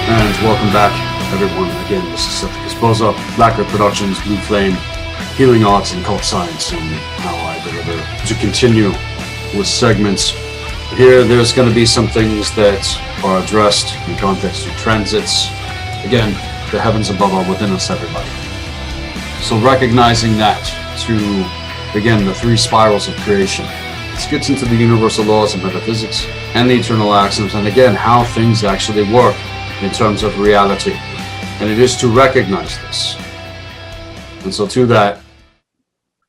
And welcome back, everyone. Again, this is Sethikus, Boza, blackearthproductions, Blue Flame, Healing Arts, and Cult Science, and how I deliver to continue with segments. Here, there's going to be some things that are addressed in context of transits. Again, the heavens above are within us, everybody. So recognizing that to, again, the three spirals of creation. This gets into the universal laws of metaphysics and the eternal axioms, and again, how things actually work in terms of reality. And it is to recognize this. And so to that,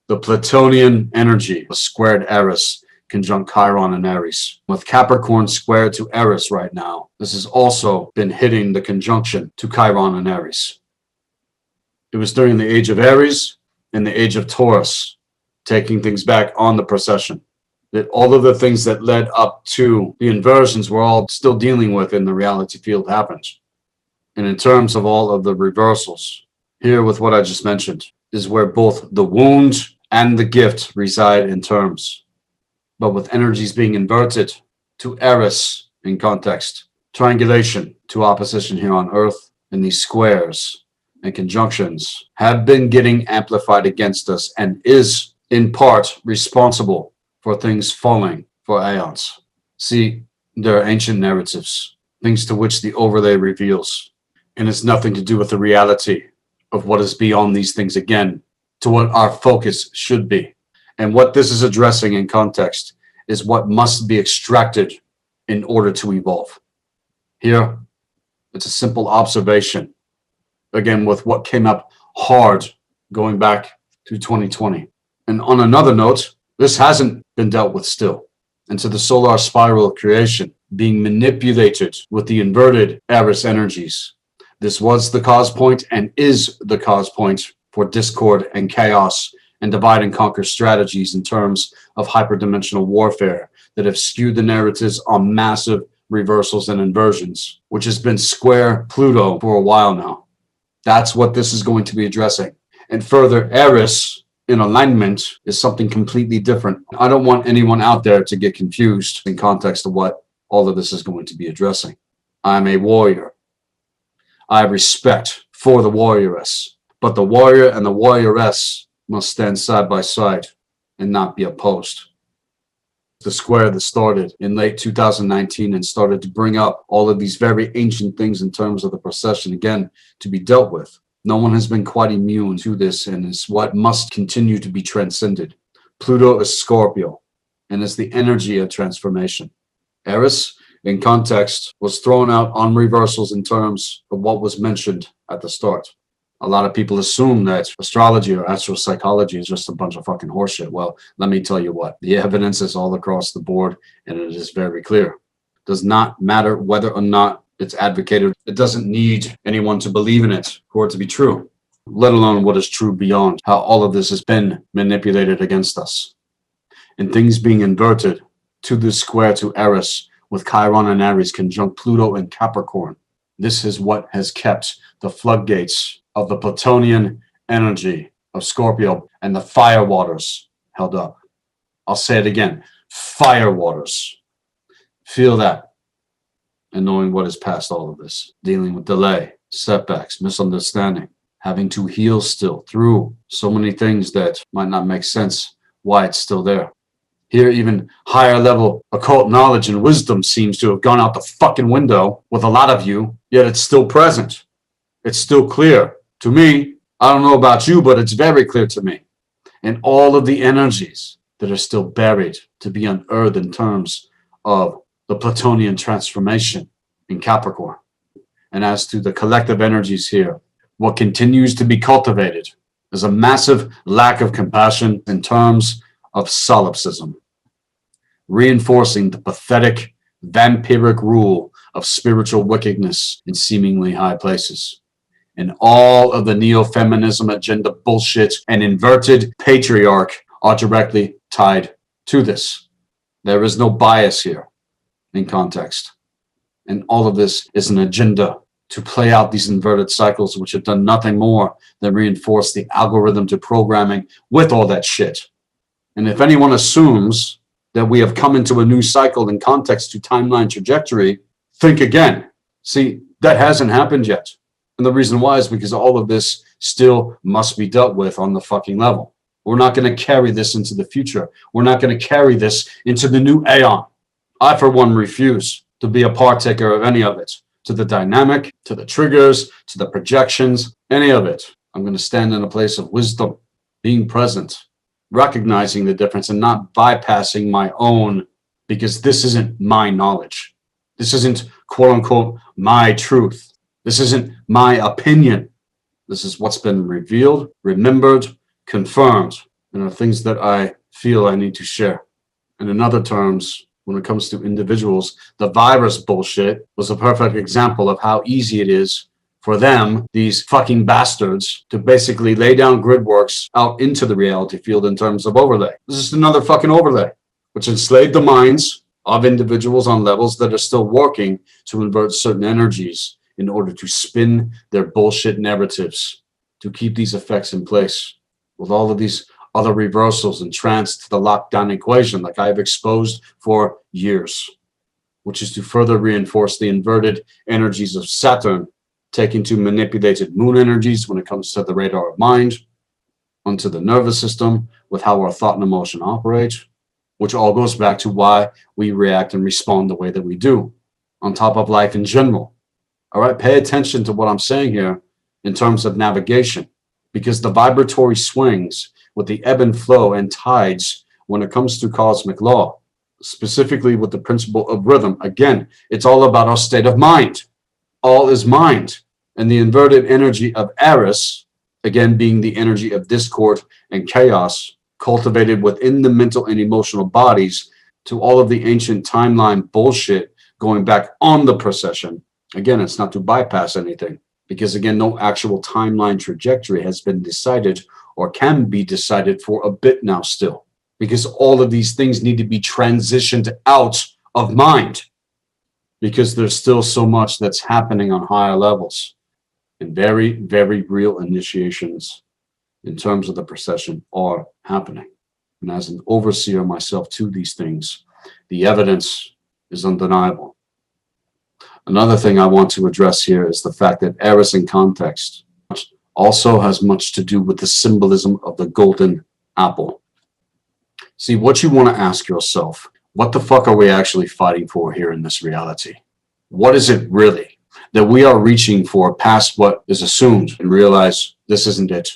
the Plutonian energy was squared Eris, conjunct Chiron and Aries. With Capricorn squared to Eris right now, this has also been hitting the conjunction to Chiron and Aries. It was during the age of Aries and the age of Taurus, taking things back on the procession, that all of the things that led up to the inversions we're all still dealing with in the reality field happened. And in terms of all of the reversals, here with what I just mentioned, is where both the wound and the gift reside in terms. But with energies being inverted to Eris in context, triangulation to opposition here on Earth, and these squares and conjunctions have been getting amplified against us and is in part responsible for things falling for aeons. See, there are ancient narratives, things to which the overlay reveals, and it's nothing to do with the reality of what is beyond these things, again, to what our focus should be. And what this is addressing in context is what must be extracted in order to evolve. Here, it's a simple observation, again, with what came up hard going back to 2020. And on another note, this hasn't been dealt with still. And to the solar spiral of creation being manipulated with the inverted Eris energies. This was the cause point and is the cause point for discord and chaos and divide and conquer strategies in terms of hyperdimensional warfare that have skewed the narratives on massive reversals and inversions, which has been square Pluto for a while now. That's what this is going to be addressing. And further, Eris in alignment is something completely different. I don't want anyone out there to get confused in context of what all of this is going to be addressing. I'm a warrior. I have respect for the warrioress, but the warrior and the warrioress must stand side by side and not be opposed. The square that started in late 2019 and started to bring up all of these very ancient things in terms of the procession, again, to be dealt with. No one has been quite immune to this, and it's what must continue to be transcended. Pluto is Scorpio, and is the energy of transformation. Eris, in context, was thrown out on reversals in terms of what was mentioned at the start. A lot of people assume that astrology or astropsychology is just a bunch of fucking horseshit. Well, let me tell you what, the evidence is all across the board, and it is very clear. Does not matter whether or not it's advocated. It doesn't need anyone to believe in it for it to be true, let alone what is true beyond how all of this has been manipulated against us. And things being inverted to this square to Eris with Chiron and Aries conjunct Pluto and Capricorn. This is what has kept the floodgates of the Plutonian energy of Scorpio and the fire waters held up. I'll say it again, fire waters. Feel that. And knowing what is past all of this, dealing with delay, setbacks, misunderstanding, having to heal still through so many things that might not make sense, why it's still there. Here, even higher level occult knowledge and wisdom seems to have gone out the fucking window with a lot of you, yet it's still present. It's still clear. To me, I don't know about you, but it's very clear to me. And all of the energies that are still buried to be unearthed in terms of the Plutonian transformation in Capricorn. And as to the collective energies here, what continues to be cultivated is a massive lack of compassion in terms of solipsism, reinforcing the pathetic, vampiric rule of spiritual wickedness in seemingly high places. And all of the neo-feminism agenda bullshit and inverted patriarch are directly tied to this. There is no bias here in context. And all of this is an agenda to play out these inverted cycles, which have done nothing more than reinforce the algorithm to programming with all that shit. And if anyone assumes that we have come into a new cycle in context to timeline trajectory, think again. See, That hasn't happened yet. And the reason why is because all of this still must be dealt with on the fucking level. We're not going to carry this into the future. We're not going to carry this into the new aeon. I, for one, refuse to be a partaker of any of it. To the dynamic, to the triggers, to the projections, any of it. I'm going to stand in a place of wisdom, being present, recognizing the difference and not bypassing my own, because this isn't my knowledge. This isn't, quote unquote, my truth. This isn't my opinion. This is what's been revealed, remembered, confirmed, and are things that I feel I need to share. And in other terms, when it comes to individuals, the virus bullshit was a perfect example of how easy it is for them, these fucking bastards, to basically lay down gridworks out into the reality field in terms of overlay. This is another fucking overlay, which enslaved the minds of individuals on levels that are still working to invert certain energies in order to spin their bullshit narratives, to keep these effects in place with all of these other reversals and trans to the lockdown equation, like I have exposed for years, which is to further reinforce the inverted energies of Saturn, taken to manipulated moon energies when it comes to the radar of mind, onto the nervous system with how our thought and emotion operate, which all goes back to why we react and respond the way that we do, on top of life in general. All right, pay attention to what I'm saying here in terms of navigation, because the vibratory swings with the ebb and flow and tides when it comes to cosmic law, specifically with the principle of rhythm. Again, it's all about our state of mind. All is mind. And the inverted energy of Eris, again, being the energy of discord and chaos, cultivated within the mental and emotional bodies to all of the ancient timeline bullshit going back on the procession. Again, it's not to bypass anything, because again, no actual timeline trajectory has been decided or can be decided for a bit now still, because all of these things need to be transitioned out of mind, because there's still so much that's happening on higher levels, and very, very real initiations in terms of the procession are happening. And as an overseer myself to these things, the evidence is undeniable. Another thing I want to address here is the fact that Eris in context also has much to do with the symbolism of the golden apple. See, what you want to ask yourself, what the fuck are we actually fighting for here in this reality? What is it really that we are reaching for past what is assumed, and realize this isn't it?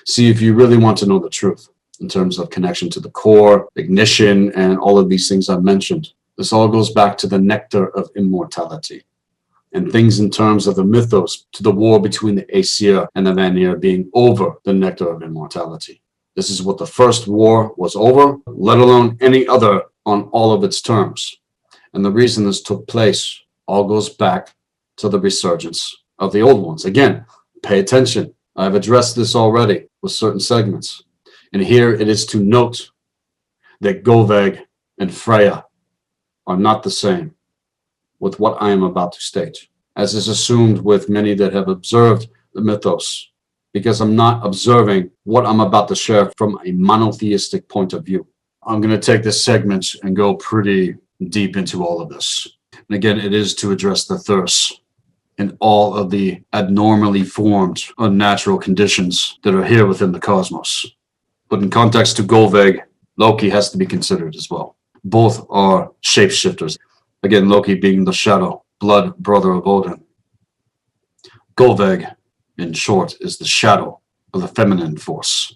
See, if you really want to know the truth in terms of connection to the core, ignition, and all of these things I've mentioned, this all goes back to the nectar of immortality. And things in terms of the mythos to the war between the Aesir and the Vanir being over the nectar of immortality. This is what the first war was over, let alone any other on all of its terms. And the reason this took place all goes back to the resurgence of the old ones. Again, pay attention. I've addressed this already with certain segments. And here it is to note that Goveg and Freya are not the same with what I am about to state, as is assumed with many that have observed the mythos, because I'm not observing what I'm about to share from a monotheistic point of view. I'm going to take this segment and go pretty deep into all of this. And again, it is to address the thirst and all of the abnormally formed unnatural conditions that are here within the cosmos. But in context to Goveg, Loki has to be considered as well. Both are shapeshifters. Again, Loki being the shadow, blood brother of Odin. Goveg, in short, is the shadow of the feminine force.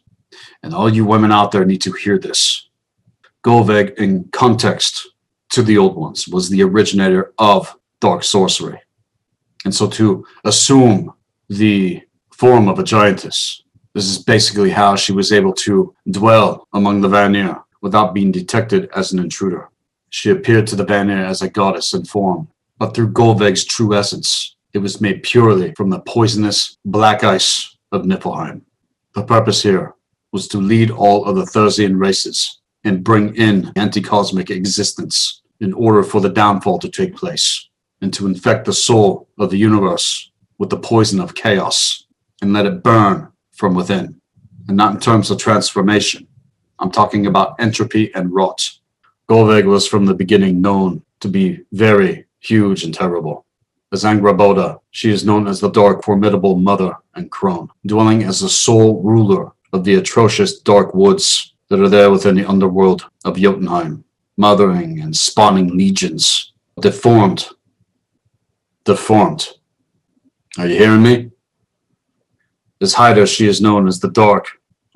And all you women out there need to hear this. Goveg, in context to the old ones, was the originator of dark sorcery. And so to assume the form of a giantess, this is basically how she was able to dwell among the Vanir without being detected as an intruder. She appeared to the Vanir as a goddess in form, but through Golveg's true essence, it was made purely from the poisonous black ice of Niflheim. The purpose here was to lead all of the Thursian races and bring in anti-cosmic existence in order for the downfall to take place, and to infect the soul of the universe with the poison of chaos and let it burn from within. And not in terms of transformation. I'm talking about entropy and rot. Golveg was from the beginning known to be very huge and terrible. as Angraboda, she is known as the dark, formidable mother and crone, dwelling as the sole ruler of the atrocious dark woods that are there within the underworld of Jotunheim, mothering and spawning legions. Deformed. Are you hearing me? As Haida, she is known as the dark,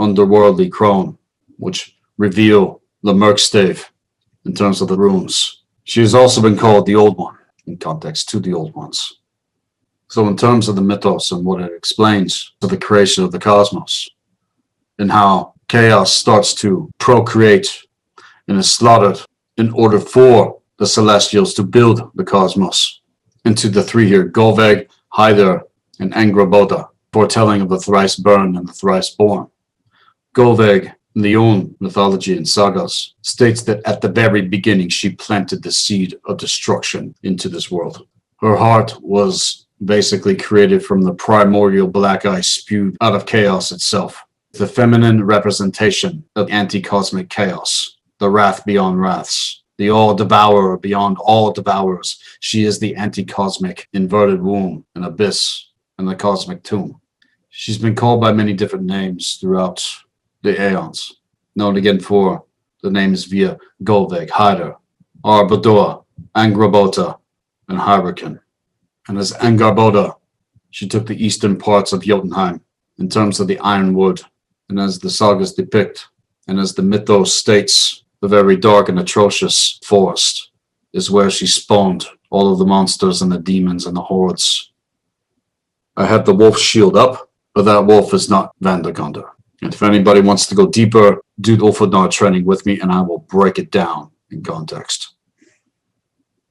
underworldly crone, which reveal the Merkstave in terms of the runes. She has also been called the Old One, in context to the Old Ones. So in terms of the mythos and what it explains of the creation of the cosmos, and how chaos starts to procreate and is slaughtered in order for the Celestials to build the cosmos into the three here, Golveg, Haida, and Angraboda, foretelling of the thrice burned and the thrice born. Golveg, in the own mythology and sagas, states that at the very beginning she planted the seed of destruction into this world. Her heart was basically created from the primordial black ice spewed out of chaos itself, the feminine representation of anti-cosmic chaos, the wrath beyond wraths, the all-devourer beyond all devourers. She is the anti-cosmic inverted womb, an abyss, and the cosmic tomb. She's been called by many different names throughout the aeons, known again for the names via Golveg, Haida, Arbadoa, Angrabota, and Hyreken. And as Angarboda, she took the eastern parts of Jotunheim in terms of the Ironwood, and as the sagas depict, and as the mythos states, the very dark and atrocious forest is where she spawned all of the monsters and the demons and the hordes. I have the wolf shield up, but that wolf is not Vandergander. And if anybody wants to go deeper, do Ulfadnar training with me and I will break it down in context.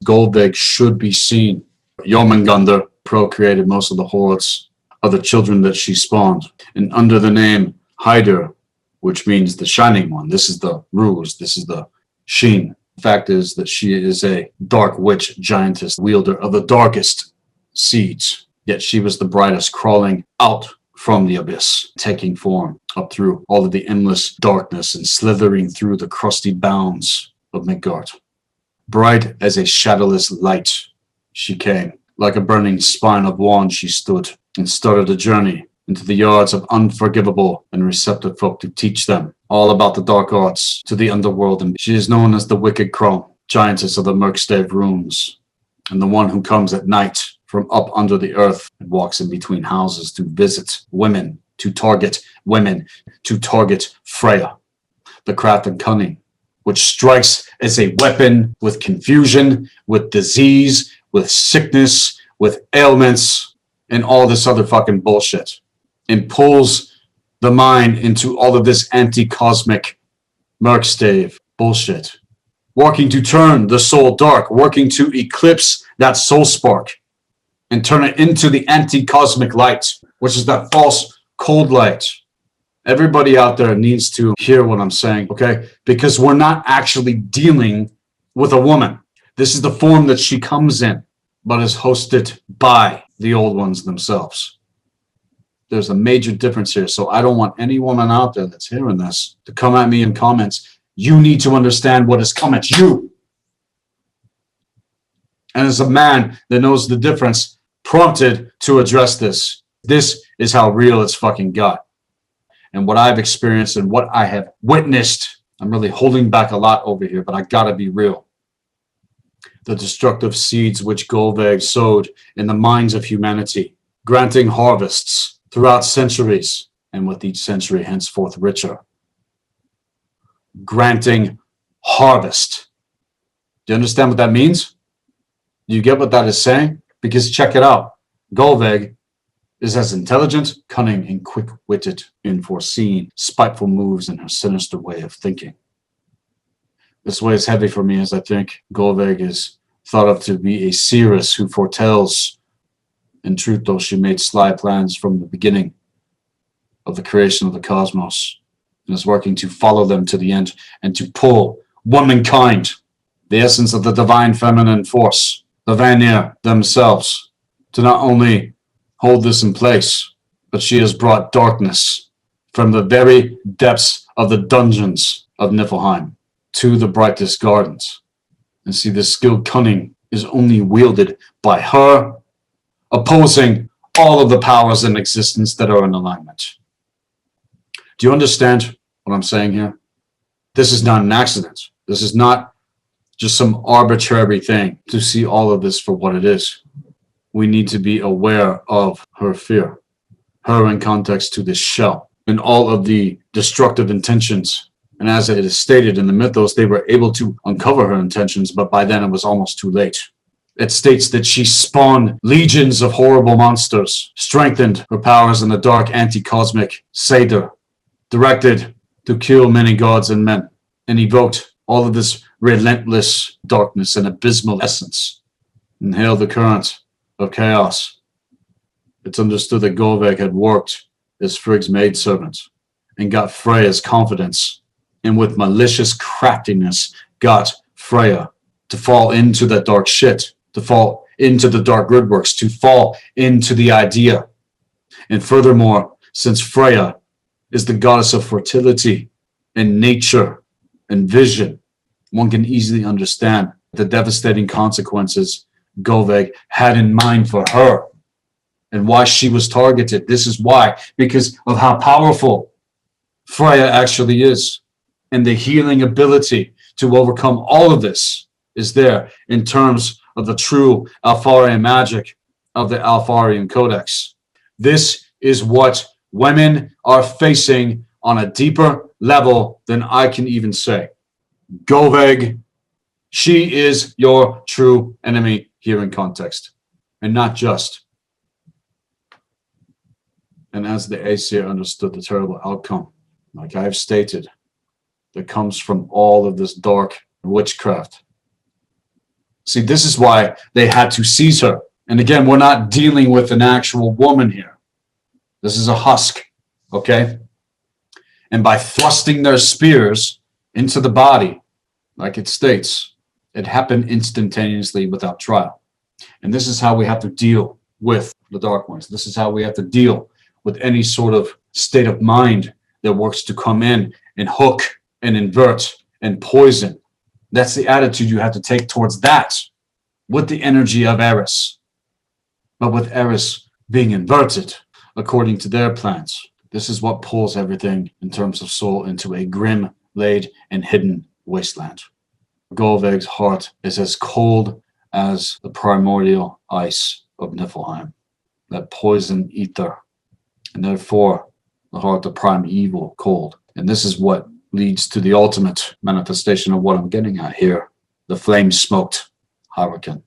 Golveg should be seen. Jormungandr procreated most of the hordes of the children that she spawned. And under the name Haida, which means the shining one, this is the ruse, this is the sheen. The fact is that she is a dark witch giantess, wielder of the darkest seeds. Yet she was the brightest, crawling out from the abyss, taking form up through all of the endless darkness and slithering through the crusty bounds of Midgard. Bright as a shadowless light, she came. Like a burning spine of wand she stood and started a journey into the yards of unforgivable and receptive folk to teach them all about the dark arts to the underworld. And she is known as the Wicked Crone, giantess of the Merkstave runes, and the one who comes at night from up under the earth and walks in between houses to visit women, to target women, to target Freya, the craft and cunning, which strikes as a weapon with confusion, with disease, with sickness, with ailments, and all this other fucking bullshit, and pulls the mind into all of this anti-cosmic Merkstave bullshit, working to turn the soul dark, working to eclipse that soul spark and turn it into the anti-cosmic light, which is that false cold light. Everybody out there needs to hear what I'm saying, okay? Because we're not actually dealing with a woman. This is the form that she comes in, but is hosted by the old ones themselves. There's a major difference here. So I don't want any woman out there that's hearing this to come at me in comments. You need to understand what has come at you. And as a man that knows the difference, prompted to address this. This is how real it's fucking got. And what I've experienced and what I have witnessed, I'm really holding back a lot over here, but I gotta be real. The destructive seeds which Golveg sowed in the minds of humanity, granting harvests throughout centuries, and with each century henceforth richer. Granting harvest. Do you understand what that means? Do you get what that is saying? Because check it out. Golveg is as intelligent, cunning, and quick-witted in foreseeing spiteful moves in her sinister way of thinking. This weighs heavy for me as I think Golveg is thought of to be a seeress who foretells. In truth, though, she made sly plans from the beginning of the creation of the cosmos and is working to follow them to the end and to pull womankind, the essence of the divine feminine force, the Vanir themselves, to not only hold this in place, but she has brought darkness from the very depths of the dungeons of Niflheim to the brightest gardens. And see, this skilled cunning is only wielded by her opposing all of the powers in existence that are in alignment. Do you understand what I'm saying here? This is not an accident. This is not just some arbitrary thing to see all of this for what it is. We need to be aware of her fear, her in context to this shell, and all of the destructive intentions. And as it is stated in the mythos, they were able to uncover her intentions, but by then it was almost too late. It states that she spawned legions of horrible monsters, strengthened her powers in the dark anti-cosmic Seder, directed to kill many gods and men, and evoked all of this relentless darkness and abysmal essence. Inhale the current of chaos. It's understood that Golveg had worked as Frigg's maidservant and got Freya's confidence, and with malicious craftiness got Freya to fall into that dark shit, to fall into the dark gridworks, to fall into the idea. And furthermore, since Freya is the goddess of fertility and nature and vision, one can easily understand the devastating consequences Golveg had in mind for her and why she was targeted. This is why, because of how powerful Freya actually is, and the healing ability to overcome all of this is there in terms of the true Alfarian magic of the Alfarian Codex. This is what women are facing on a deeper level than I can even say. Golveg, she is your true enemy here in context, and not just. And as the Aesir understood the terrible outcome, like I've stated, that comes from all of this dark witchcraft. See, this is why they had to seize her. And again, we're not dealing with an actual woman here. This is a husk, okay? And by thrusting their spears into the body, like it states, it happened instantaneously without trial. And this is how we have to deal with the Dark Ones. This is how we have to deal with any sort of state of mind that works to come in and hook and invert and poison. That's the attitude you have to take towards that with the energy of Eris. But with Eris being inverted according to their plans, this is what pulls everything in terms of soul into a grim, laid, and hidden wasteland. Golveg's heart is as cold as the primordial ice of Niflheim, that poison ether, and therefore the heart of primeval cold. And this is what leads to the ultimate manifestation of what I'm getting at here, the flame-smoked hurricane,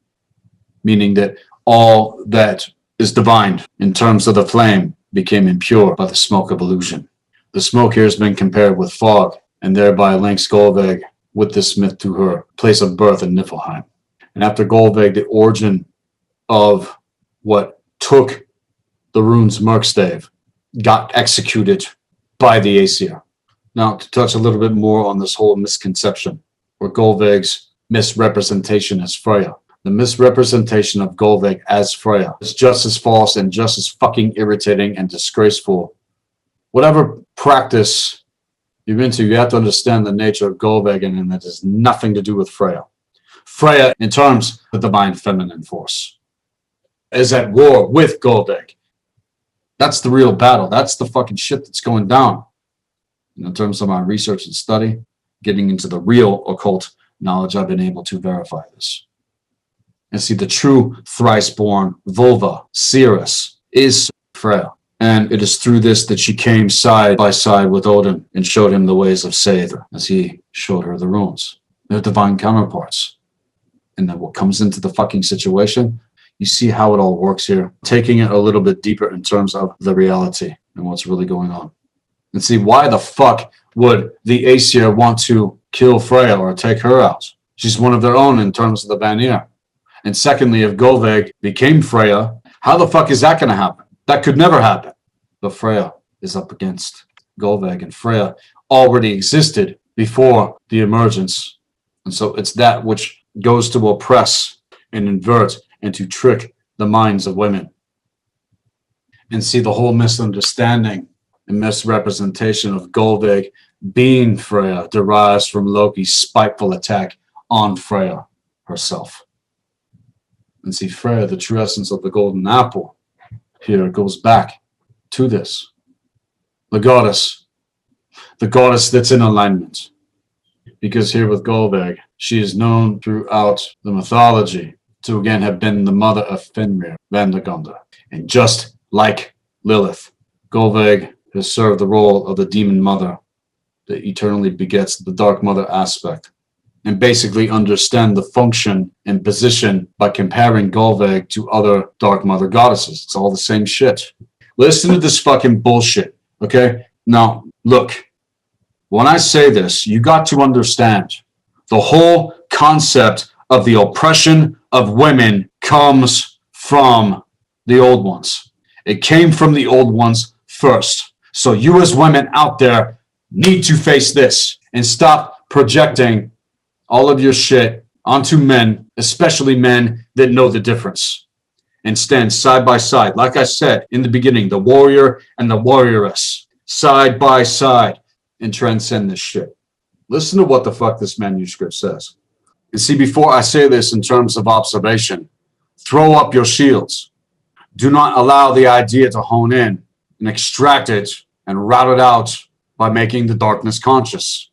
meaning that all that is divine in terms of the flame became impure by the smoke of illusion. The smoke here has been compared with fog, and thereby links Golveg with this myth to her place of birth in Niflheim. And after Golveg, the origin of what took the rune's Merkstave got executed by the Aesir. Now, to touch a little bit more on this whole misconception, or Golveg's misrepresentation as Freya. The misrepresentation of Golveg as Freya is just as false and just as fucking irritating and disgraceful. Whatever practice you're into, you have to understand the nature of Golveg, and that has nothing to do with Freya. Freya, in terms of the divine feminine force, is at war with Golveg. That's the real battle. That's the fucking shit that's going down. And in terms of my research and study, getting into the real occult knowledge, I've been able to verify this. And see, the true thrice-born vulva, Ceres, is Freya. And it is through this that she came side by side with Odin and showed him the ways of Seder, as he showed her the runes. They're divine counterparts. And then what comes into the fucking situation, you see how it all works here, taking it a little bit deeper in terms of the reality and what's really going on. And see, why the fuck would the Aesir want to kill Freya or take her out? She's one of their own in terms of the Vanir. And secondly, if Golveg became Freya, how the fuck is that going to happen? That could never happen. But Freya is up against Golveg, and Freya already existed before the emergence. And so it's that which goes to oppress and invert and to trick the minds of women. And see, the whole misunderstanding and misrepresentation of Golveg being Freya derives from Loki's spiteful attack on Freya herself. And see, Freya, the true essence of the golden apple, here goes back to this. The goddess that's in alignment. Because here with Golveg, she is known throughout the mythology to again have been the mother of Fenrir, Vandagunda. And just like Lilith, Golveg has served the role of the demon mother that eternally begets the dark mother aspect. And basically understand the function and position by comparing Golveg to other dark mother goddesses. It's all the same shit. Listen to this fucking bullshit, okay? Now, look. When I say this, you got to understand the whole concept of the oppression of women comes from the old ones. It came from the old ones first. So you as women out there need to face this and stop projecting all of your shit onto men, especially men that know the difference, and stand side by side. Like I said in the beginning, the warrior and the warrioress, side by side, and transcend this shit. Listen to what the fuck this manuscript says. And see, before I say this in terms of observation, throw up your shields. Do not allow the idea to hone in and extract it and rout it out by making the darkness conscious.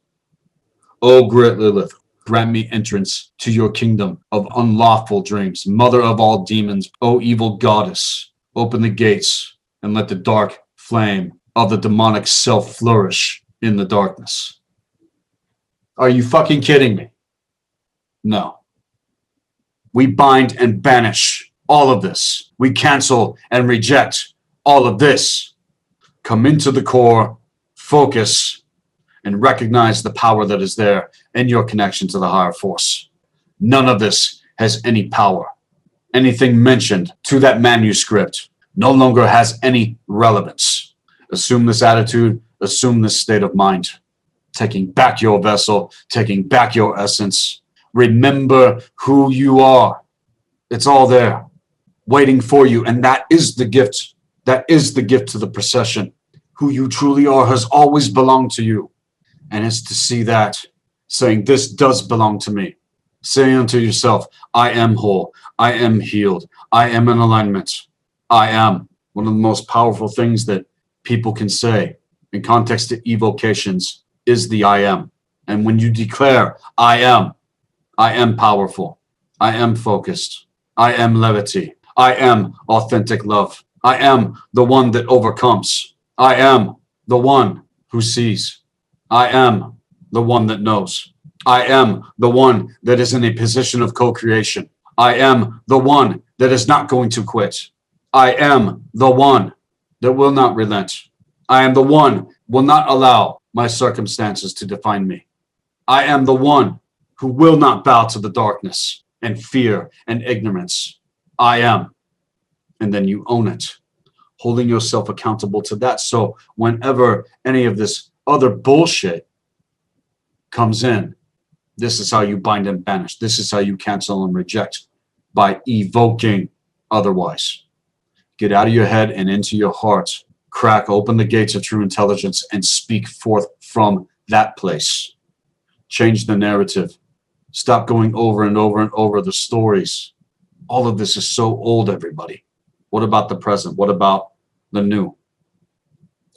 O great Lilith, grant me entrance to your kingdom of unlawful dreams. Mother of all demons, O evil goddess, open the gates and let the dark flame of the demonic self flourish in the darkness. Are you fucking kidding me? No. We bind and banish all of this. We cancel and reject all of this. Come into the core, focus, and recognize the power that is there in your connection to the higher force. None of this has any power. Anything mentioned to that manuscript no longer has any relevance. Assume this attitude, assume this state of mind. Taking back your vessel, taking back your essence. Remember who you are. It's all there, waiting for you. And that is the gift. That is the gift to the procession. Who you truly are has always belonged to you. And it's to see that, saying, this does belong to me. Saying unto yourself, I am whole. I am healed. I am in alignment. I am. One of the most powerful things that people can say in context to evocations is the I am. And when you declare, I am powerful. I am focused. I am levity. I am authentic love. I am the one that overcomes. I am the one who sees. I am the one that knows. I am the one that is in a position of co-creation. I am the one that is not going to quit. I am the one that will not relent. I am the one will not allow my circumstances to define me. I am the one who will not bow to the darkness and fear and ignorance. I am. And then you own it, holding yourself accountable to that. So whenever any of this other bullshit comes in, this is how you bind and banish. This is how you cancel and reject, by evoking otherwise. Get out of your head and into your heart. Crack open the gates of true intelligence and speak forth from that place. Change the narrative. Stop going over and over and over the stories. All of this is so old, everybody. What about the present? What about the new?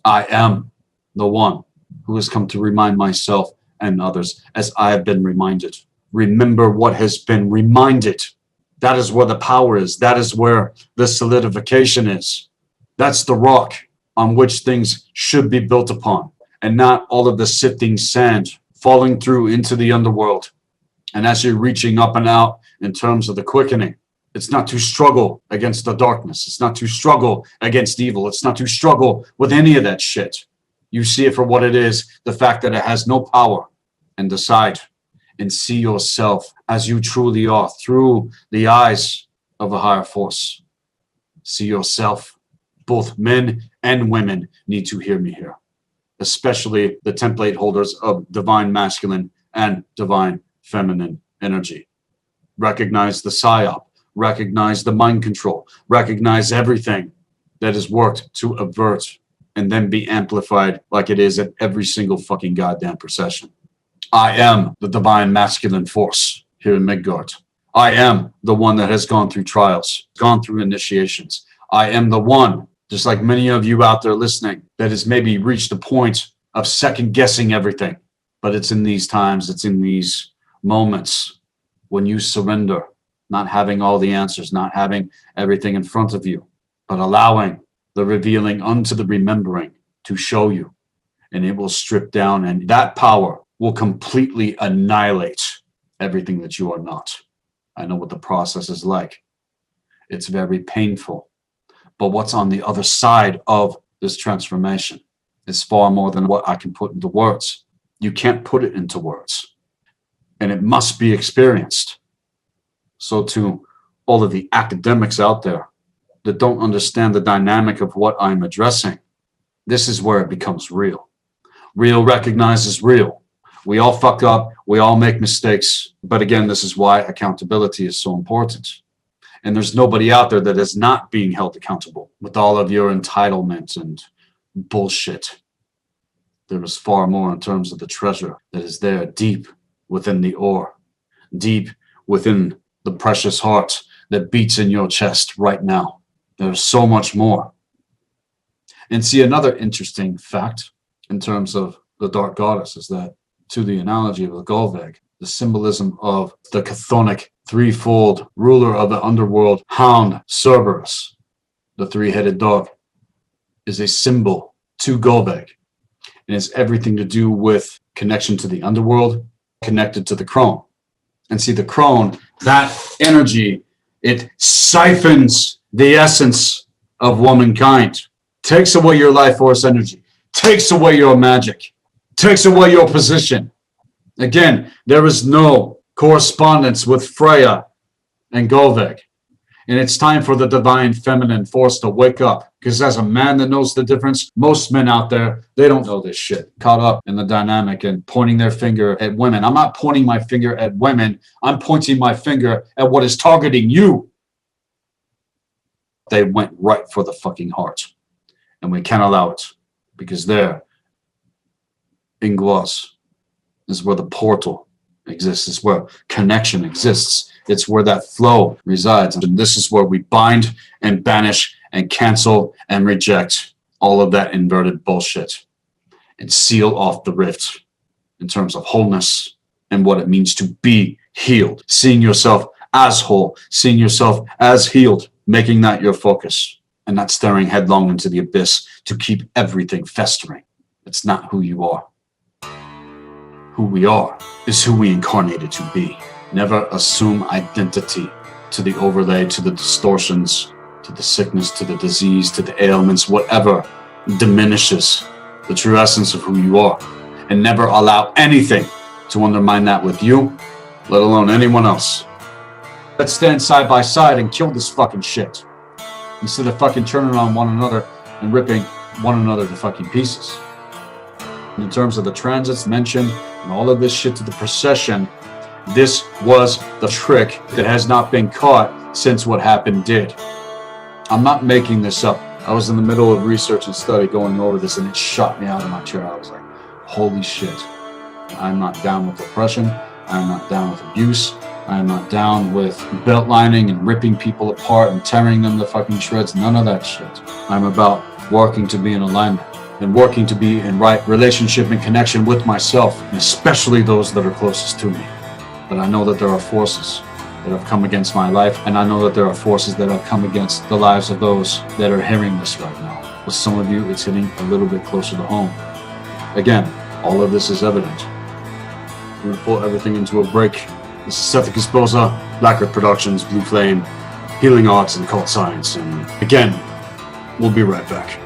I am the one who has come to remind myself and others as I have been reminded. Remember what has been reminded. That is where the power is. That is where the solidification is. That's the rock on which things should be built upon, and not all of the sifting sand falling through into the underworld. And as you're reaching up and out in terms of the quickening, it's not to struggle against the darkness. It's not to struggle against evil. It's not to struggle with any of that shit. You see it for what it is, the fact that it has no power, and decide and see yourself as you truly are through the eyes of a higher force. See yourself. Both men and women need to hear me here, especially the template holders of divine masculine and divine feminine energy. Recognize the psyop, recognize the mind control, recognize everything that is worked to avert and then be amplified like it is at every single fucking goddamn procession. I am the divine masculine force here in Midgard. I am the one that has gone through trials, gone through initiations. I am the one, just like many of you out there listening, that has maybe reached the point of second guessing everything. But it's in these times, it's in these moments when you surrender, not having all the answers, not having everything in front of you, but allowing the revealing unto the remembering to show you. And it will strip down, and that power will completely annihilate everything that you are not. I know what the process is like. It's very painful. But what's on the other side of this transformation is far more than what I can put into words. You can't put it into words. And it must be experienced. So to all of the academics out there that don't understand the dynamic of what I'm addressing, this is where it becomes real. Real recognizes real. We all fuck up. We all make mistakes. But again, this is why accountability is so important. And there's nobody out there that is not being held accountable with all of your entitlement and bullshit. There is far more in terms of the treasure that is there deep within the ore, deep within the precious heart that beats in your chest right now. There's so much more. And see, another interesting fact in terms of the Dark Goddess is that, to the analogy of the Golveg, the symbolism of the chthonic threefold ruler of the underworld, Hound Cerberus, the three-headed dog, is a symbol to Golveg. And it's everything to do with connection to the underworld, connected to the crone. And see, the crone, that energy, it siphons the essence of womankind, takes away your life force energy, takes away your magic, takes away your position. Again, there is no correspondence with Freya and Golveg. And it's time for the divine feminine force to wake up. Because as a man that knows the difference, most men out there, they don't know this shit. Caught up in the dynamic and pointing their finger at women. I'm not pointing my finger at women. I'm pointing my finger at what is targeting you. They went right for the fucking heart. And we can't allow it. Because there, in Gloss, is where the portal exists. It's where connection exists. It's where that flow resides. And this is where we bind and banish and cancel and reject all of that inverted bullshit and seal off the rift in terms of wholeness and what it means to be healed. Seeing yourself as whole, seeing yourself as healed, making that your focus and not staring headlong into the abyss to keep everything festering. It's not who you are. Who we are is who we incarnated to be. Never assume identity to the overlay, to the distortions, to the sickness, to the disease, to the ailments, whatever diminishes the true essence of who you are. And never allow anything to undermine that with you, let alone anyone else. Let's stand side by side and kill this fucking shit. Instead of fucking turning on one another and ripping one another to fucking pieces. And in terms of the transits mentioned and all of this shit to the procession, this was the trick that has not been caught since what happened did. I'm not making this up. I was in the middle of research and study going over this and it shot me out of my chair. I was like, holy shit. I'm not down with oppression. I'm not down with abuse. I'm not down with belt lining and ripping people apart and tearing them to fucking shreds. None of that shit. I'm about working to be in alignment and working to be in right relationship and connection with myself, and especially those that are closest to me. But I know that there are forces that have come against my life, and I know that there are forces that have come against the lives of those that are hearing this right now. With some of you, it's hitting a little bit closer to home. Again, all of this is evident. We're going to pull everything into a break. This is Sethikus, Boza, Black Earth Productions, Blue Flame, Healing Arts, and Occult Science. And again, we'll be right back.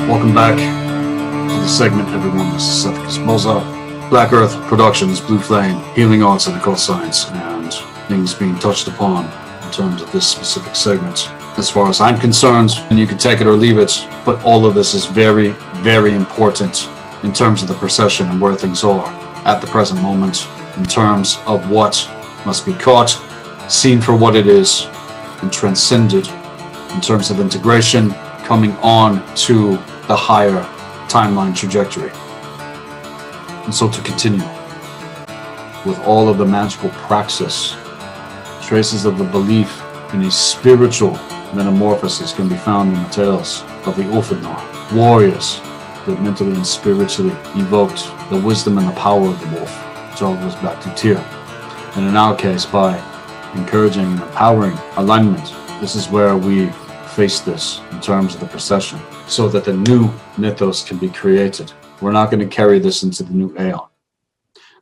Welcome back to the segment, everyone. This is Sethikus, Boza, Black Earth Productions, Blue Flame, Healing Arts, and Occult Science, and things being touched upon in terms of this specific segment. As far as I'm concerned, and you can take it or leave it, but all of this is very, very important in terms of the procession and where things are at the present moment, in terms of what must be caught, seen for what it is, and transcended in terms of integration, coming on to the higher timeline trajectory. And so to continue, with all of the magical praxis, traces of the belief in a spiritual metamorphosis can be found in the tales of the Ulfadnar, warriors that mentally and spiritually evoked the wisdom and the power of the wolf, which all goes back to Tyr. And in our case, by encouraging and empowering alignment, this is where we face this in terms of the procession, so that the new mythos can be created. We're not going to carry this into the new Aeon.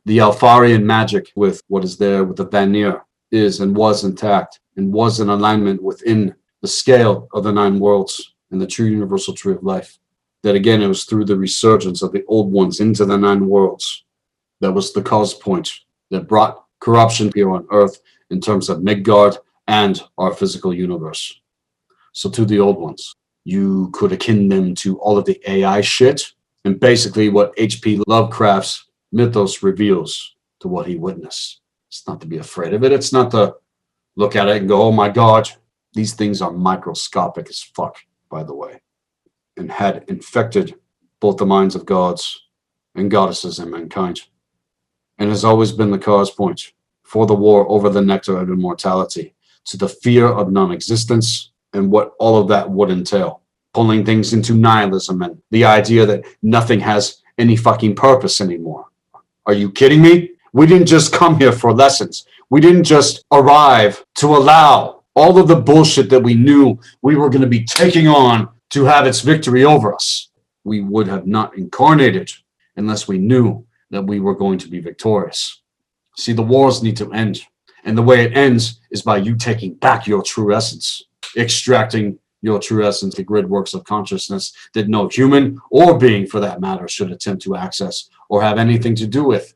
The Alfarian magic with what is there with the Vanir is and was intact and was in alignment within the scale of the 9 worlds and the true universal tree of life. That again, it was through the resurgence of the old ones into the 9 worlds that was the cause point that brought corruption here on Earth in terms of Midgard and our physical universe. So to the old ones, you could akin them to all of the AI shit and basically what H.P. Lovecraft's mythos reveals to what he witnessed. It's not to be afraid of it. It's not to look at it and go, oh my God, these things are microscopic as fuck, by the way, and had infected both the minds of gods and goddesses and mankind, and has always been the cause point for the war over the nectar of immortality, to the fear of non-existence and what all of that would entail, pulling things into nihilism and the idea that nothing has any fucking purpose anymore. Are you kidding me? We didn't just come here for lessons. We didn't just arrive to allow all of the bullshit that we knew we were going to be taking on to have its victory over us. We would have not incarnated unless we knew that we were going to be victorious. See, the wars need to end. And the way it ends is by you taking back your true essence, extracting your true essence, the grid works of consciousness that no human or being for that matter should attempt to access or have anything to do with.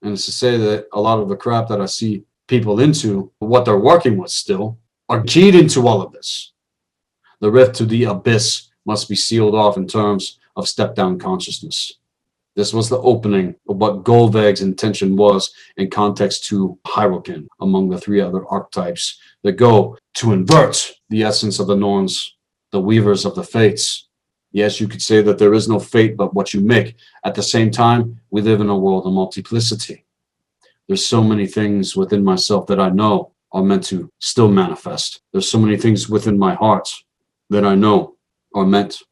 And it's to say that a lot of the crap that I see people into, what they're working with still, are keyed into all of this. The rift to the abyss must be sealed off in terms of step-down consciousness. This was the opening of what Golveg's intention was in context to Hyrule among the 3 other archetypes that go to invert the essence of the Norns, the weavers of the fates. Yes, you could say that there is no fate but what you make. At the same time, we live in a world of multiplicity. There's so many things within myself that I know are meant to still manifest. There's so many things within my heart that I know are meant.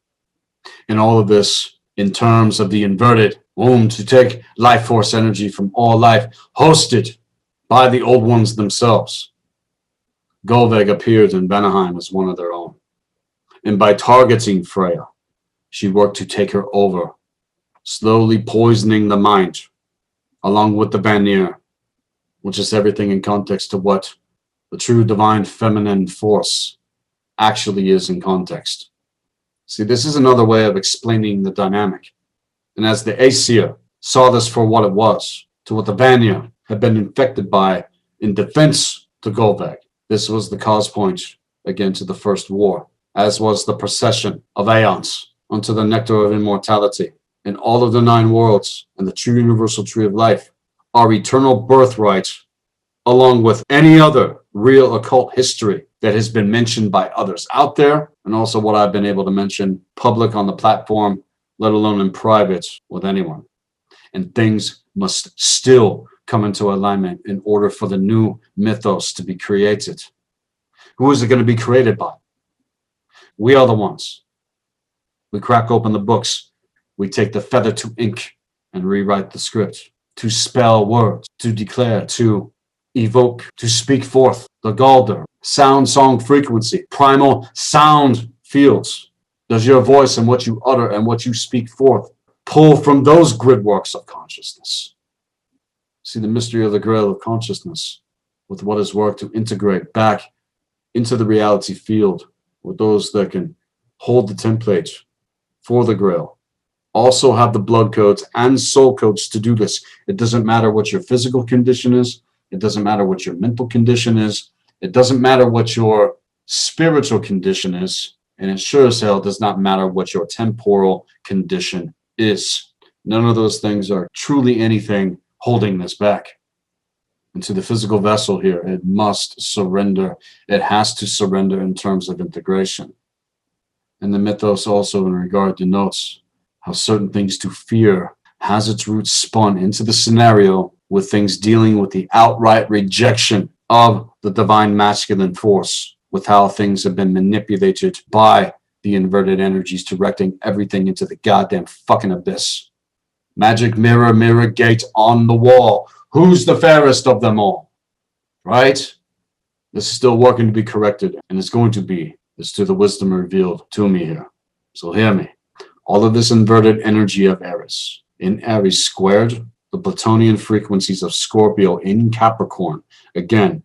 And all of this in terms of the inverted womb to take life force energy from all life, hosted by the old ones themselves. Golveg appeared in Vanaheim as one of their own. And by targeting Freya, she worked to take her over, slowly poisoning the mind, along with the Vanir, which is everything in context to what the true divine feminine force actually is in context. See, this is another way of explaining the dynamic. And as the Aesir saw this for what it was, to what the Vanir had been infected by in defense to Golveg, this was the cause point, again, to the first war, as was the procession of Aeons unto the nectar of immortality. And all of the 9 worlds and the true universal tree of life, our eternal birthright, along with any other real occult history that has been mentioned by others out there, and also what I've been able to mention public on the platform, let alone in private with anyone. And things must still come into alignment in order for the new mythos to be created. Who is it going to be created by? We are the ones. We crack open the books. We take the feather to ink and rewrite the script, to spell words, to declare, to evoke, to speak forth the Galder, sound, song, frequency, primal sound fields. Does your voice and what you utter and what you speak forth pull from those grid works of consciousness? See the mystery of the Grail of consciousness with what is worked to integrate back into the reality field with those that can hold the template for the Grail also have the blood codes and soul codes to do this. It doesn't matter what your physical condition is. It doesn't matter what your mental condition is. It doesn't matter what your spiritual condition is. And it sure as hell does not matter what your temporal condition is. None of those things are truly anything holding this back. And to the physical vessel here, it must surrender. It has to surrender in terms of integration. And the mythos also in regard denotes how certain things to fear has its roots spun into the scenario with things dealing with the outright rejection of the divine masculine force, with how things have been manipulated by the inverted energies, directing everything into the goddamn fucking abyss. Magic mirror, mirror gate on the wall. Who's the fairest of them all? Right? This is still working to be corrected, and it's going to be. It's to the wisdom revealed to me here. So hear me. All of this inverted energy of Aries, in Aries squared the Plutonian frequencies of Scorpio in Capricorn. Again,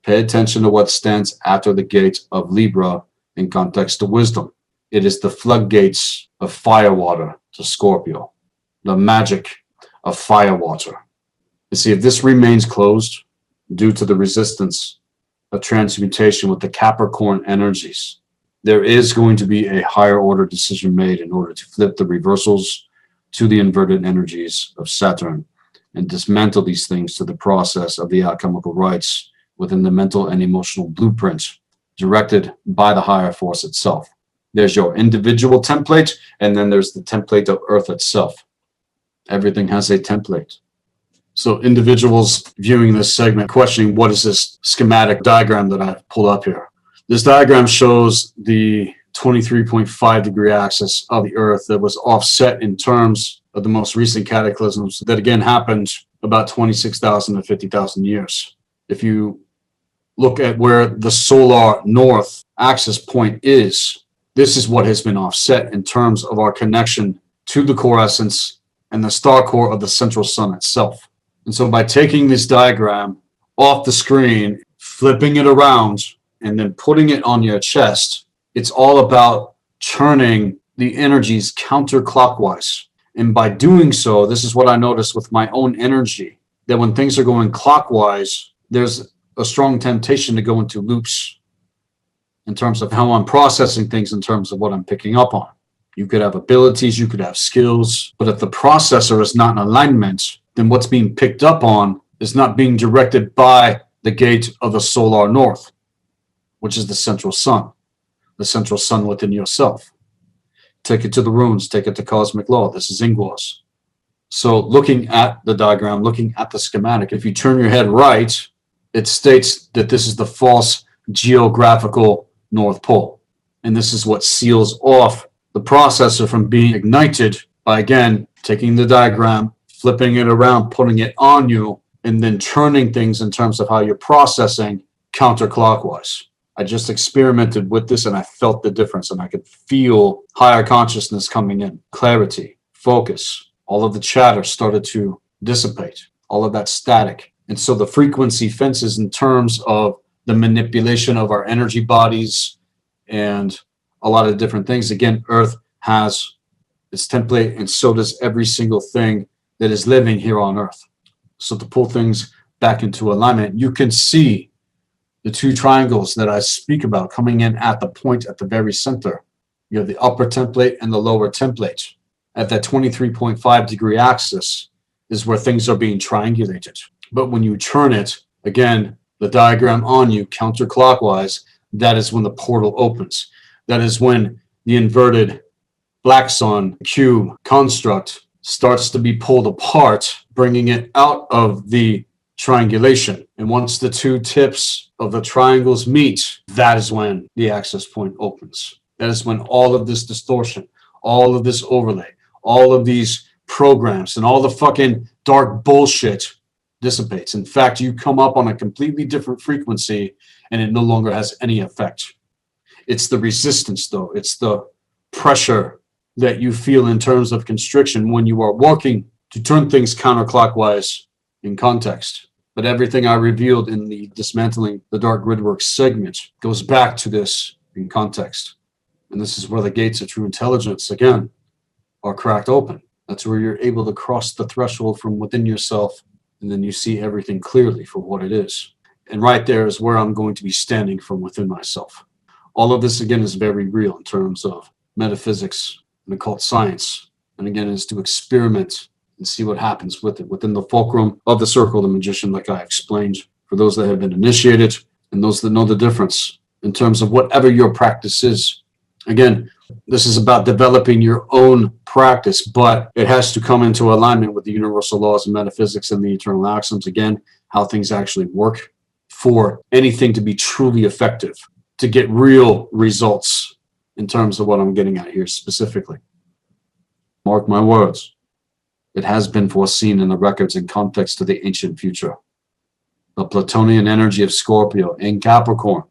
pay attention to what stands after the gate of Libra in context to wisdom. It is the floodgates of firewater to Scorpio, the magic of firewater. You see, if this remains closed due to the resistance of transmutation with the Capricorn energies, there is going to be a higher order decision made in order to flip the reversals to the inverted energies of Saturn and dismantle these things to the process of the alchemical rites within the mental and emotional blueprint directed by the higher force itself. There's your individual template, and then there's the template of Earth itself. Everything has a template. So individuals viewing this segment questioning, what is this schematic diagram that I've pulled up here? This diagram shows the 23.5 degree axis of the Earth that was offset in terms of the most recent cataclysms that again happened about 26,000 to 50,000 years. If you look at where the solar north axis point is, this is what has been offset in terms of our connection to the core essence and the star core of the central sun itself. And so by taking this diagram off the screen, flipping it around, and then putting it on your chest, it's all about turning the energies counterclockwise. And by doing so, this is what I noticed with my own energy, that when things are going clockwise, there's a strong temptation to go into loops in terms of how I'm processing things, in terms of what I'm picking up on. You could have abilities, you could have skills, but if the processor is not in alignment, then what's being picked up on is not being directed by the gate of the solar north, which is the central sun within yourself. Take it to the runes, take it to cosmic law. This is Ingwas. So looking at the diagram, looking at the schematic, if you turn your head right, it states that this is the false geographical North Pole. And this is what seals off the processor from being ignited by, again, taking the diagram, flipping it around, putting it on you, and then turning things in terms of how you're processing counterclockwise. I just experimented with this and I felt the difference, and I could feel higher consciousness coming in, clarity, focus. All of the chatter started to dissipate, all of that static. And so the frequency fences in terms of the manipulation of our energy bodies and a lot of different things. Again, Earth has its template, and so does every single thing that is living here on Earth. So to pull things back into alignment, you can see the two triangles that I speak about coming in at the point at the very center. You have the upper template and the lower template. At that 23.5 degree axis is where things are being triangulated. But when you turn it, again, the diagram on you counterclockwise, that is when the portal opens. That is when the inverted black sun cube construct starts to be pulled apart, bringing it out of the triangulation. And once the two tips of the triangles meet, that is when the access point opens. That is when all of this distortion, all of this overlay, all of these programs and all the fucking dark bullshit dissipates. In fact, you come up on a completely different frequency and it no longer has any effect. It's the resistance, though. It's the pressure that you feel in terms of constriction when you are working to turn things counterclockwise in context. But everything I revealed in the Dismantling the Dark Gridwork segment goes back to this in context. And this is where the gates of true intelligence, again, are cracked open. That's where you're able to cross the threshold from within yourself, and then you see everything clearly for what it is. And right there is where I'm going to be standing from within myself. All of this, again, is very real in terms of metaphysics and occult science. And again, is to experiment and see what happens with it within the fulcrum of the circle of the magician, like I explained, for those that have been initiated and those that know the difference in terms of whatever your practice is. Again, this is about developing your own practice, but it has to come into alignment with the universal laws of metaphysics and the eternal axioms. Again, how things actually work for anything to be truly effective, to get real results in terms of what I'm getting at here specifically. Mark my words. It has been foreseen in the records in context to the ancient future. The Plutonian energy of Scorpio in Capricorn,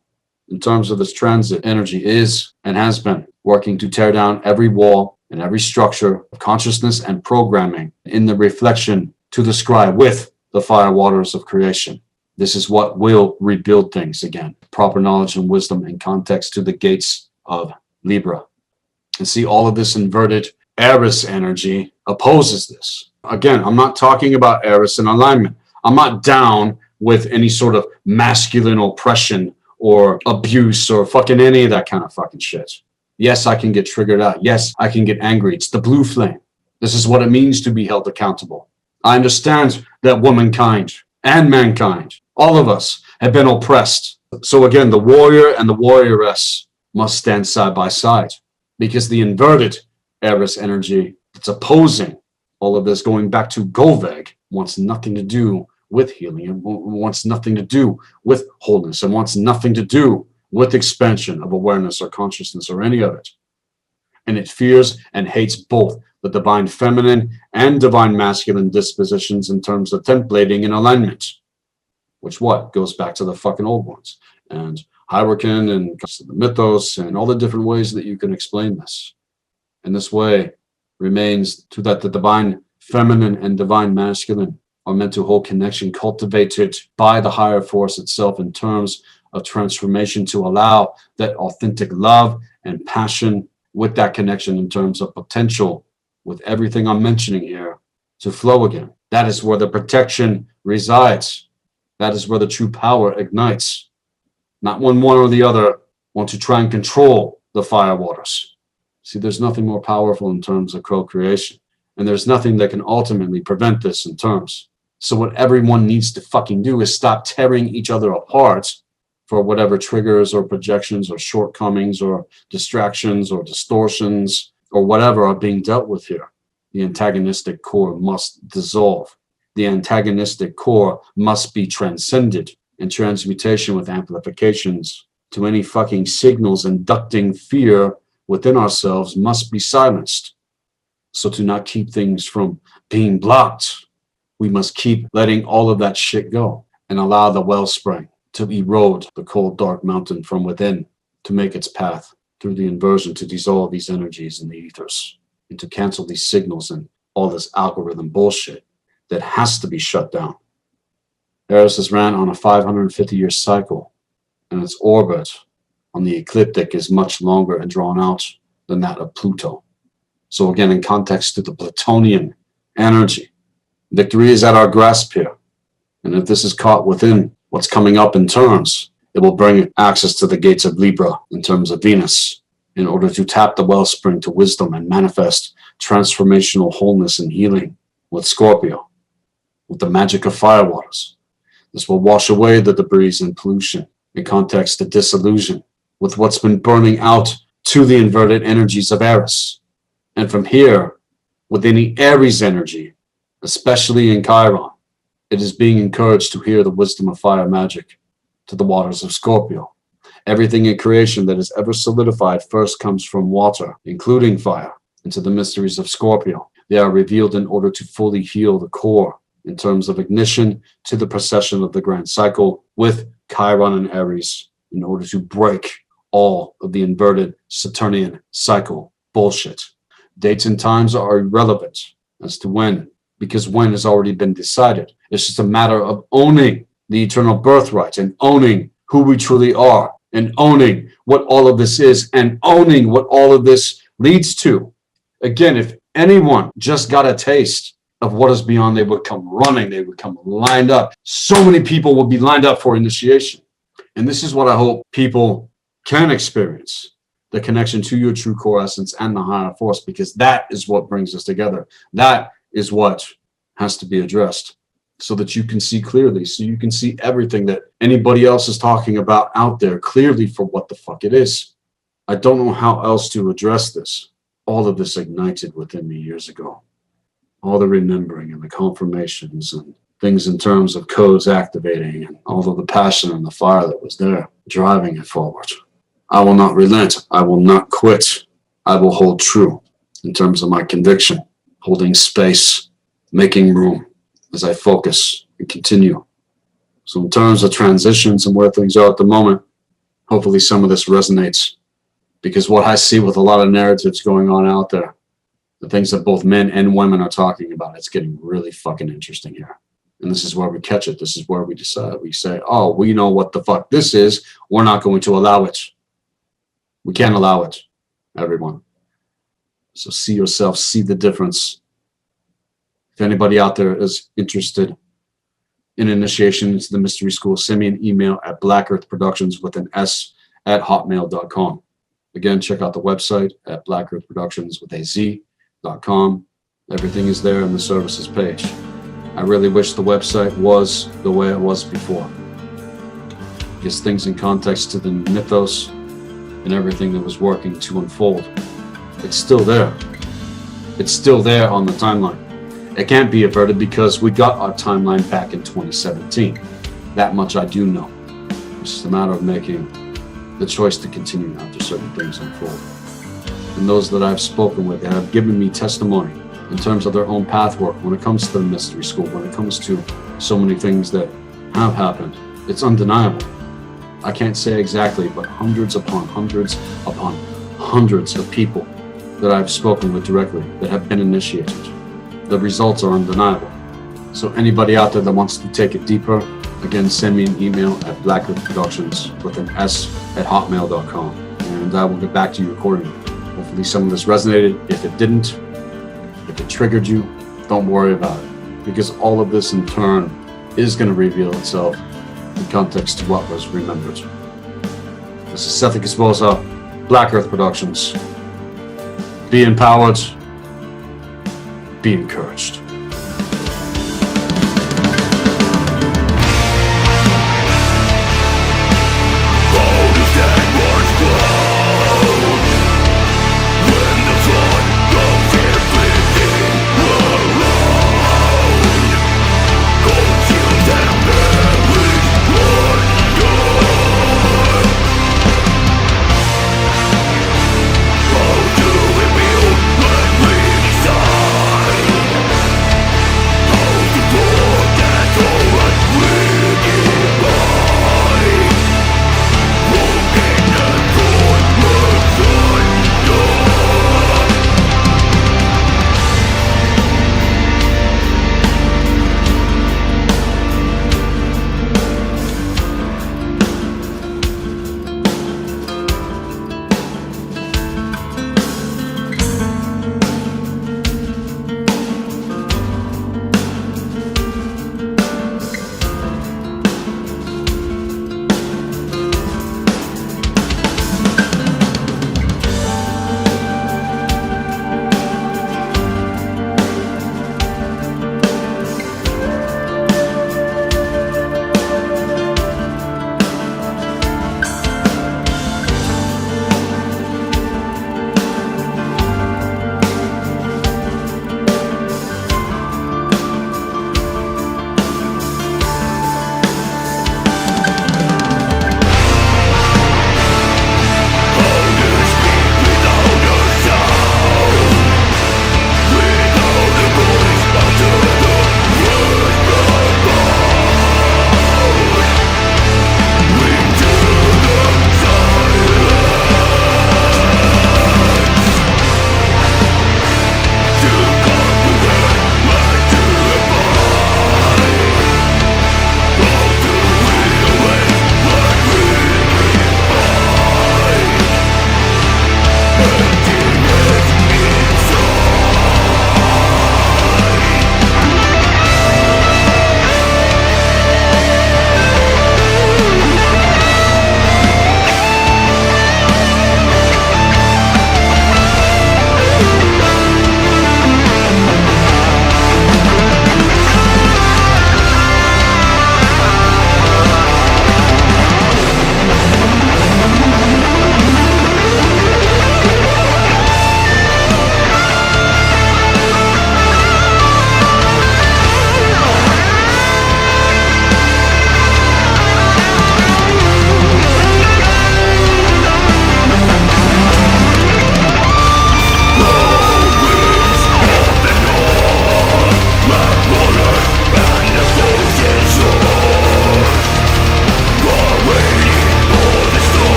in terms of its transit energy, is and has been working to tear down every wall and every structure of consciousness and programming in the reflection to the sky with the fire waters of creation. This is what will rebuild things again. Proper knowledge and wisdom in context to the gates of Libra. And see, all of this inverted Eris energy opposes this. Again, I'm not talking about Eris in alignment. I'm not down with any sort of masculine oppression or abuse or fucking any of that kind of fucking shit. Yes, I can get triggered out. Yes, I can get angry. It's the blue flame. This is what it means to be held accountable. I understand that womankind and mankind, all of us, have been oppressed. So again, the warrior and the warrioress must stand side by side, because the inverted Eris energy that's opposing all of this, going back to Goveg, wants nothing to do with healing, and wants nothing to do with wholeness, and wants nothing to do with expansion of awareness or consciousness or any of it. And it fears and hates both the divine feminine and divine masculine dispositions in terms of templating and alignment, which what goes back to the fucking old ones and Hyrcan and the mythos and all the different ways that you can explain this. And this way remains to that the divine feminine and divine masculine are meant to hold connection cultivated by the higher force itself in terms of transformation, to allow that authentic love and passion with that connection in terms of potential with everything I'm mentioning here to flow again. That is where the protection resides. That is where the true power ignites. Not when one or the other want to try and control the fire waters. See, there's nothing more powerful in terms of co-creation. And there's nothing that can ultimately prevent this in terms. So what everyone needs to fucking do is stop tearing each other apart for whatever triggers or projections or shortcomings or distractions or distortions or whatever are being dealt with here. The antagonistic core must dissolve. The antagonistic core must be transcended, and transmutation with amplifications to any fucking signals inducting fear within ourselves must be silenced. So to not keep things from being blocked, we must keep letting all of that shit go and allow the wellspring to erode the cold, dark mountain from within, to make its path through the inversion, to dissolve these energies in the ethers, and to cancel these signals and all this algorithm bullshit that has to be shut down. Eris is ran on a 550-year cycle, and its orbit on the ecliptic is much longer and drawn out than that of Pluto. So again, in context to the Plutonian energy, victory is at our grasp here. And if this is caught within what's coming up in terms, it will bring access to the gates of Libra in terms of Venus, in order to tap the wellspring to wisdom and manifest transformational wholeness and healing with Scorpio, with the magic of fire waters. This will wash away the debris and pollution, in context to disillusion with what's been burning out to the inverted energies of Eris. And from here, with any Aries energy, especially in Chiron, it is being encouraged to hear the wisdom of fire magic to the waters of Scorpio. Everything in creation that is ever solidified first comes from water, including fire, into the mysteries of Scorpio. They are revealed in order to fully heal the core in terms of ignition to the procession of the grand cycle with Chiron and Aries, in order to break all of the inverted Saturnian cycle bullshit. Dates and times are irrelevant as to when, because when has already been decided. It's just a matter of owning the eternal birthright and owning who we truly are and owning what all of this is and owning what all of this leads to. Again, if anyone just got a taste of what is beyond, they would come running, they would come lined up. So many people will be lined up for initiation. And this is what I hope people can experience, the connection to your true core essence and the higher force, because that is what brings us together. That is what has to be addressed so that you can see clearly, so you can see everything that anybody else is talking about out there clearly for what the fuck it is. I don't know how else to address this. All of this ignited within me years ago. All the remembering and the confirmations and things in terms of codes activating and all of the passion and the fire that was there, driving it forward. I will not relent. I will not quit. I will hold true in terms of my conviction, holding space, making room as I focus and continue. So in terms of transitions and where things are at the moment, hopefully some of this resonates, because what I see with a lot of narratives going on out there, the things that both men and women are talking about, it's getting really fucking interesting here. And this is where we catch it. This is where we decide. We say, oh, we know what the fuck this is. We're not going to allow it. We can't allow it, everyone. So see yourself, see the difference. If anybody out there is interested in initiation into the mystery school, send me an email at blackearthproductions with an S at hotmail.com. Again, check out the website at blackearthproductions with a Z.com. Everything is there on the services page. I really wish the website was the way it was before. Gives things in context to the mythos and everything that was working to unfold. It's still there. It's still there on the timeline. It can't be averted because we got our timeline back in 2017. That much I do know. It's just a matter of making the choice to continue after certain things unfold. And those that I've spoken with have given me testimony in terms of their own pathwork when it comes to the mystery school, when it comes to so many things that have happened. It's undeniable. I can't say exactly, but hundreds upon hundreds upon hundreds of people that I've spoken with directly that have been initiated. The results are undeniable. So anybody out there that wants to take it deeper, again, send me an email at blackearthproductions with an S at hotmail.com, and I will get back to you accordingly. Hopefully some of this resonated. If it didn't, if it triggered you, don't worry about it, because all of this in turn is going to reveal itself in context to what was remembered. This is Sethikus Boza, Black Earth Productions. Be empowered, be encouraged.